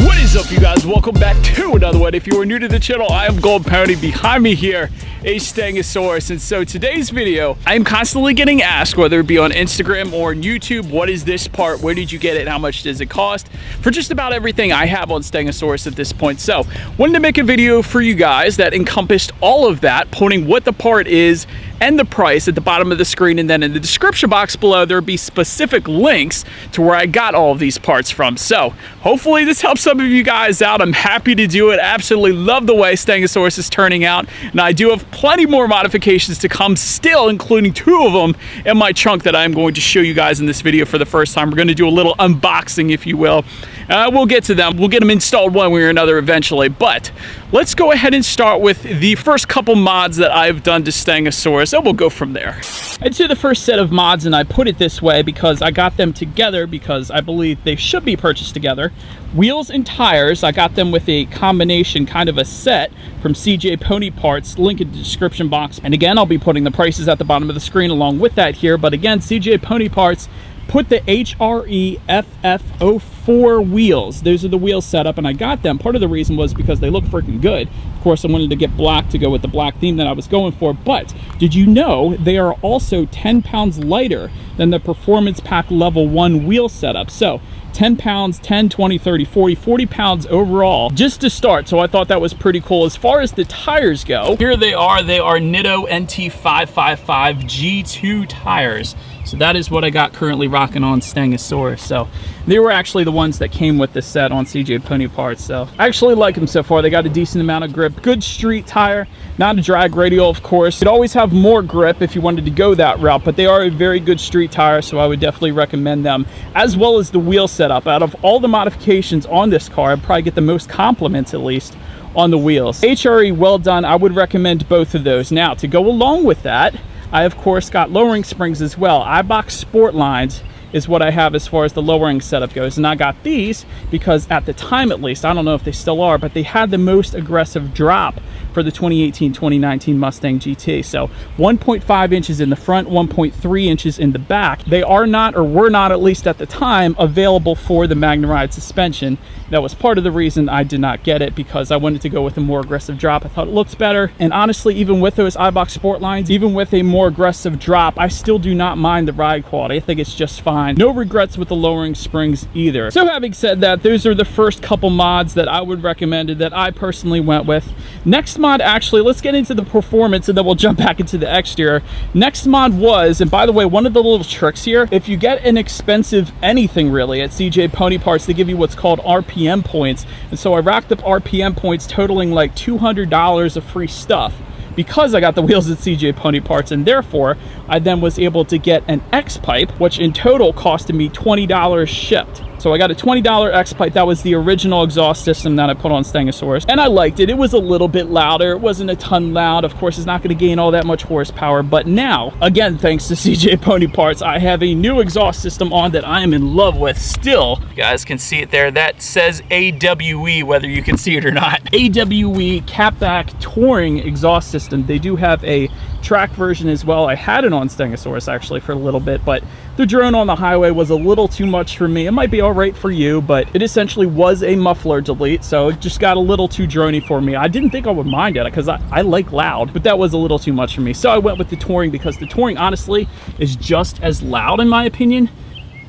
What is up, you guys? Welcome back to another one. If you are new to the channel, I am Gold Pony. Behind me here, a Stangosaurus. And so today's video, I'm constantly getting asked, whether it be on Instagram or on YouTube, what is this part? Where did you get it? How much does it cost? For just about everything I have on Stangosaurus at this point. So wanted to make a video for you guys that encompassed all of that, putting what the part is and the price at the bottom of the screen, and then in the description box below there'll be specific links to where I got all of these parts from. So hopefully this helps some of you guys out. I'm happy to do it. Absolutely love the way Stangosaurus is turning out, and I do have plenty more modifications to come still, including 2 of them in my trunk that I'm going to show you guys in this video for the first time. We're going to do a little unboxing, if you will. We'll get to them. We'll get them installed one way or another eventually, but let's go ahead and start with the first couple mods that I've done to Stangosaurus, and we'll go from there. I'd say the first set of mods, and I put it this way because I got them together because I believe they should be purchased together. Wheels and tires, I got them with a combination, kind of a set from CJ Pony Parts, link in the description box. And again, I'll be putting the prices at the bottom of the screen along with that here, but again, CJ Pony Parts put the HRE FF04 wheels. Those are the wheels set up, and I got them. Part of the reason was because they look freaking good. Of course, I wanted to get black to go with the black theme that I was going for, but did you know they are also 10 pounds lighter than the Performance Pack Level 1 wheel setup? So 10 pounds, 10, 20, 30, 40 pounds overall just to start. So I thought that was pretty cool. As far as the tires go, here they are. They are Nitto NT555 G2 tires. So that is what I got currently rocking on Stangosaurus. So they were actually the ones that came with the set on CJ Pony Parts. So I actually like them so far. They got a decent amount of grip. Good street tire, not a drag radial, of course. You'd always have more grip if you wanted to go that route, but they are a very good street tire, so I would definitely recommend them, as well as the wheel setup. Out of all the modifications on this car, I'd probably get the most compliments, at least, on the wheels. HRE, well done. I would recommend both of those. Now, to go along with that, I of course got lowering springs as well. iBox Sport lines is what I have as far as the lowering setup goes, and I got these because at the time, at least, I don't know if they still are, but they had the most aggressive drop for the 2018-2019 Mustang GT. So 1.5 inches in the front, 1.3 inches in the back. They are not, or were not at least at the time, available for the MagneRide suspension. That was part of the reason I did not get it, because I wanted to go with a more aggressive drop. I thought it looks better, and honestly, even with those iBox Sport lines, even with a more aggressive drop, I still do not mind the ride quality. I think it's just fine. No regrets with the lowering springs either. So having said that, those are the first couple mods that I would recommend, that I personally went with. Next mod, actually, let's get into the performance and then we'll jump back into the exterior. Next mod was, and by the way, one of the little tricks here, if you get an expensive anything really at CJ Pony Parts, they give you what's called RPM points. And so I racked up RPM points totaling like $200 of free stuff, because I got the wheels at CJ Pony Parts, and therefore I then was able to get an X-Pipe, which in total costed me $20 shipped. So I got a $20 X-Pipe. That was the original exhaust system that I put on Stangosaurus, and I liked it. It was a little bit louder. It wasn't a ton loud. Of course, it's not going to gain all that much horsepower, but now, again, thanks to CJ Pony Parts, I have a new exhaust system on that I am in love with still. You guys can see it there. That says AWE, whether you can see it or not. AWE Catback Touring exhaust system. They do have a track version as well. I had it on Stangosaurus actually for a little bit, but the drone on the highway was a little too much for me. It might be all right for you, but it essentially was a muffler delete, so it just got a little too drony for me. I didn't think I would mind it because I like loud, but that was a little too much for me. So I went with the Touring because the Touring honestly is just as loud in my opinion,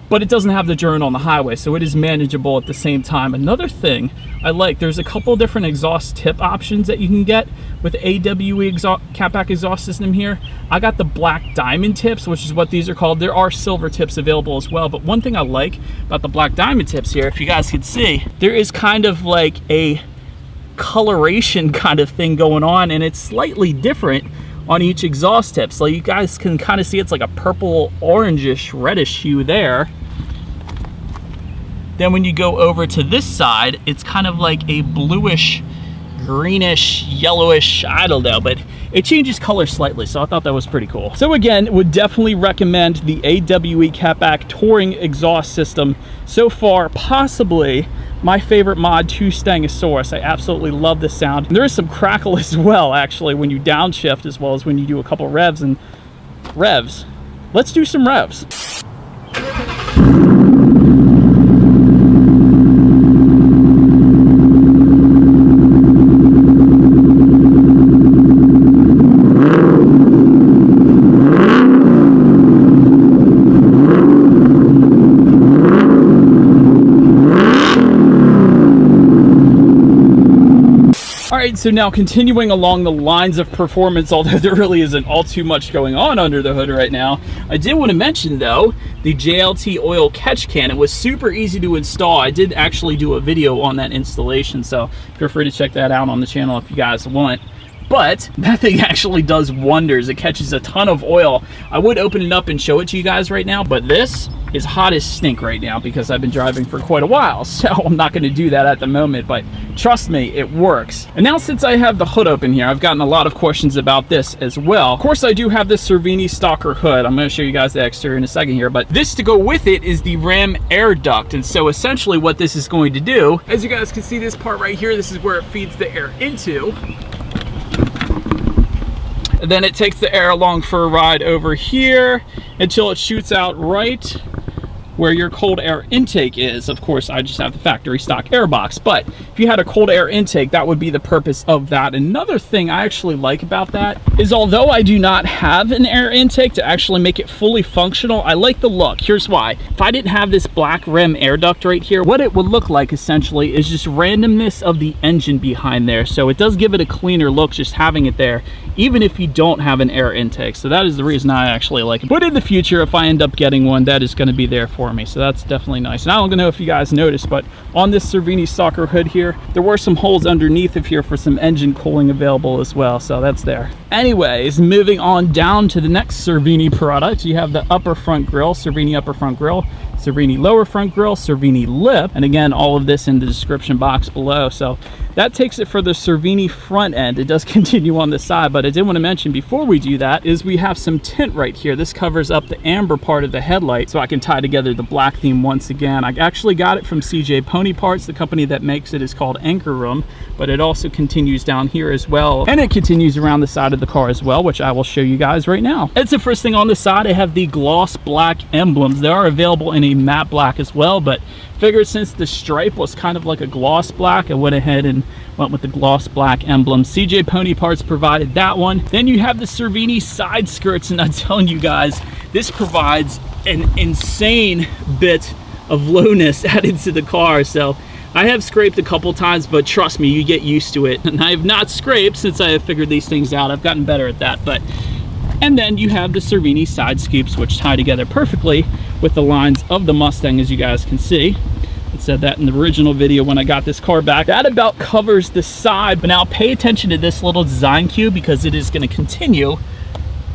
but it doesn't have the drone on the highway, so it is manageable at the same time. Another thing I like, there's a couple different exhaust tip options that you can get with the AWE catback exhaust system here. I got the black diamond tips, which is what these are called. There are silver tips available as well, but one thing I like about the black diamond tips here, if you guys can see, there is kind of like a coloration kind of thing going on, and it's slightly different on each exhaust tip. So you guys can kind of see it's like a purple, orangish, reddish hue there. Then when you go over to this side, it's kind of like a bluish, greenish, yellowish, I don't know, but it changes color slightly, so I thought that was pretty cool. So again, would definitely recommend the AWE Catback Touring exhaust system. So far, possibly my favorite mod to Stangosaurus. I absolutely love the sound. And there is some crackle as well, actually, when you downshift, as well as when you do a couple revs. And revs. Let's do some revs. right, so now continuing along the lines of performance, although there really isn't all too much going on under the hood right now, I did want to mention though, the JLT oil catch can. It was super easy to install. I did actually do a video on that installation, so feel free to check that out on the channel if you guys want. But that thing actually does wonders. It catches a ton of oil. I would open it up and show it to you guys right now, but this is hot as stink right now because I've been driving for quite a while, so I'm not going to do that at the moment, but trust me, it works. And now since I have the hood open here, I've gotten a lot of questions about this as well. Of course, I do have this Cervini Stalker hood. I'm going to show you guys the exterior in a second here, but this to go with it is the Ram air duct. And so essentially what this is going to do, as you guys can see this part right here, this is where it feeds the air into. And then it takes the air along for a ride over here until it shoots out right where your cold air intake is. Of course, I just have the factory stock air box, but if you had a cold air intake, that would be the purpose of that. Another thing I actually like about that is, although I do not have an air intake to actually make it fully functional, I like the look. Here's why. If I didn't have this black rim air duct right here, what it would look like essentially is just randomness of the engine behind there. So it does give it a cleaner look just having it there, even if you don't have an air intake. So that is the reason I actually like it. But in the future, if I end up getting one, that is going to be there for me. So that's definitely nice. And I don't know if you guys noticed, but on this Cervini Stalker hood here, there were some holes underneath of here for some engine cooling available as well. So that's there. Anyways, moving on down to the next Cervini product, you have the upper front grille, Cervini upper front grille, Cervini lower front grille, Cervini lip, and again, all of this in the description box below. So that takes it for the Cervini front end. It does continue on the side, but I did want to mention before we do that is we have some tint right here. This covers up the amber part of the headlight so I can tie together the black theme once again. I actually got it from CJ Pony Parts. The company that makes it is called Anchor Room, but it also continues down here as well, and it continues around the side of the car as well, which I will show you guys right now. It's the first thing on the side. I have the gloss black emblems. They are available in a matte black as well, but figured since the stripe was kind of like a gloss black, I went ahead and went with the gloss black emblem. CJ Pony Parts provided that one. Then you have the Cervini side skirts, and I'm telling you guys, this provides an insane bit of lowness added to the car. So I have scraped a couple times, but trust me, you get used to it. And I have not scraped since I have figured these things out. I've gotten better at that. And then you have the Cervini side scoops, which tie together perfectly with the lines of the Mustang, as you guys can see. I said that in the original video when I got this car back. That about covers the side, but now pay attention to this little design cue because it is going to continue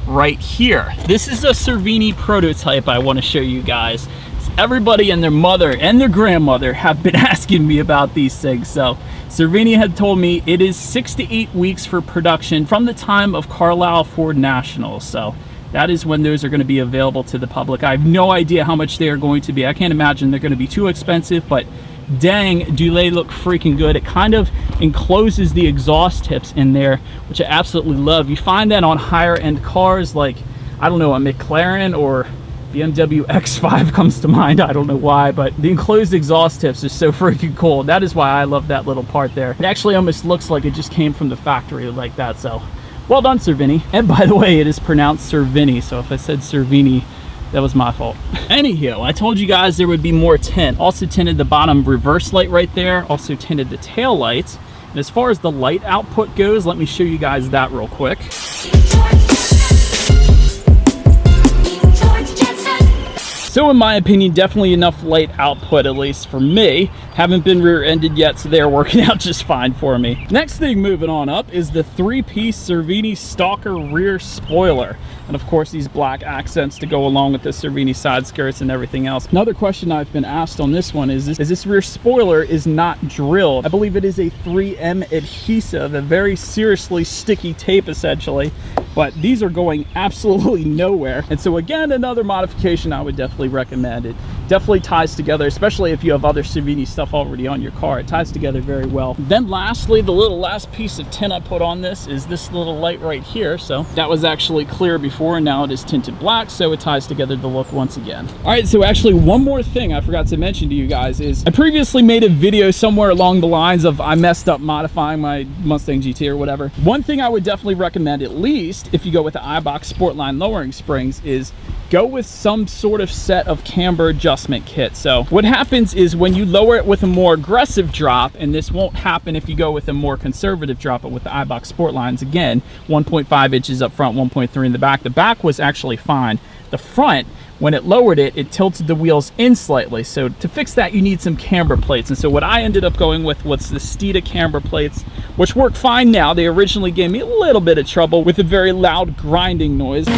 right here. This is a Cervini prototype I want to show you guys. Everybody and their mother and their grandmother have been asking me about these things. So Cervini had told me it is 6 to 8 weeks for production from the time of Carlisle Ford Nationals. So that is when those are going to be available to the public. I have no idea how much they are going to be. I can't imagine they're going to be too expensive, but dang, do they look freaking good. It kind of encloses the exhaust tips in there, which I absolutely love. You find that on higher end cars like, I don't know, a McLaren or BMW X5 comes to mind. I don't know why, but the enclosed exhaust tips is so freaking cool. That is why I love that little part there. It actually almost looks like it just came from the factory like that. So well done, Cervini. And by the way, it is pronounced Cervini, so if I said Cervini, that was my fault. Anywho, I told you guys there would be more tint. Also tinted the bottom reverse light right there. Also tinted the tail lights. And as far as the light output goes, let me show you guys that real quick. So in my opinion, definitely enough light output, at least for me. Haven't been rear-ended yet, so they're working out just fine for me. Next thing moving on up is the 3-piece Cervini Stalker rear spoiler. And of course, these black accents to go along with the Cervini side skirts and everything else. Another question I've been asked on this one is this rear spoiler is not drilled. I believe it is a 3M adhesive, a very seriously sticky tape essentially. But these are going absolutely nowhere. And so again, another modification I would definitely recommend. It definitely ties together, especially if you have other Cervini stuff already on your car. It ties together very well. Then lastly, the little last piece of tint I put on this is this little light right here. So that was actually clear before, and now it is tinted black, so it ties together the look once again. All right, so actually one more thing I forgot to mention to you guys is I previously made a video somewhere along the lines of I messed up modifying my Mustang GT or whatever. One thing I would definitely recommend, at least if you go with the iBox Sportline lowering springs, is go with some sort of set of camber adjustment kit. So what happens is when you lower it with a more aggressive drop, and this won't happen if you go with a more conservative drop, but with the iBox Sport lines, again, 1.5 inches up front, 1.3 in the back was actually fine. The front, when it lowered it, it tilted the wheels in slightly. So to fix that, you need some camber plates. And so what I ended up going with was the Steeda camber plates, which work fine now. They originally gave me a little bit of trouble with a very loud grinding noise,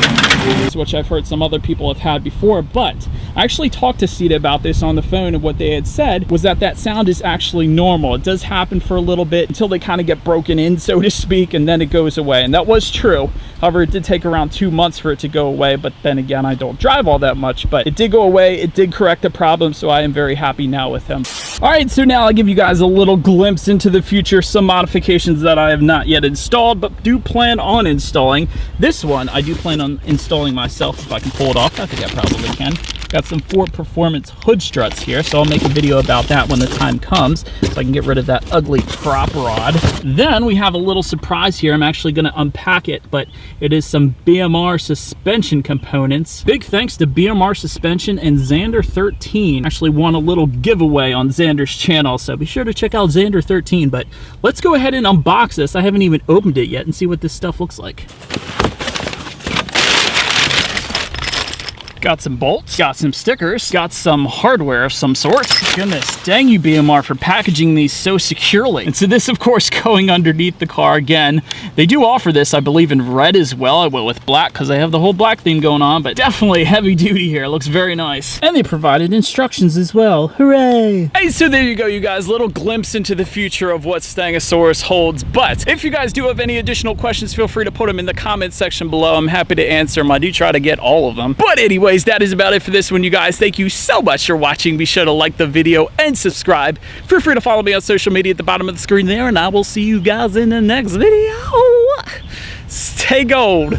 which I've heard some other people have had before. But I actually talked to Steeda about this on the phone, and what they had said was that that sound is actually normal. It does happen for a little bit until they kind of get broken in, so to speak, and then it goes away. And that was true. However, it did take around 2 months for it to go away, but then again, I don't drive all that much, but it did go away. It did correct the problem, so I am very happy now with him. All right, so now I'll give you guys a little glimpse into the future, some modifications that I have not yet installed, but do plan on installing. This one, I do plan on installing myself if I can pull it off. I think I probably can. Got some Ford Performance hood struts here, so I'll make a video about that when the time comes, so I can get rid of that ugly prop rod. Then we have a little surprise here. I'm actually going to unpack it, but it is some BMR suspension components. Big thanks to BMR Suspension and Xander 13. Actually won a little giveaway on Xander's channel, so be sure to check out Xander 13. But let's go ahead and unbox this. I haven't even opened it yet and see what this stuff looks like. Got some bolts, got some stickers, got some hardware of some sort. Goodness, dang you BMR for packaging these so securely. And so this, of course, going underneath the car again. They do offer this, I believe, in red as well. I went with black because I have the whole black theme going on, but definitely heavy duty here. It looks very nice. And they provided instructions as well. Hooray! Hey, so there you go, you guys. Little glimpse into the future of what Stangosaurus holds. But if you guys do have any additional questions, feel free to put them in the comments section below. I'm happy to answer them. I do try to get all of them. But anyways, that is about it for this one, you guys. Thank you so much for watching. Be sure to like the video and subscribe. Feel free to follow me on social media at the bottom of the screen there, and I will see you guys in the next video. Stay gold.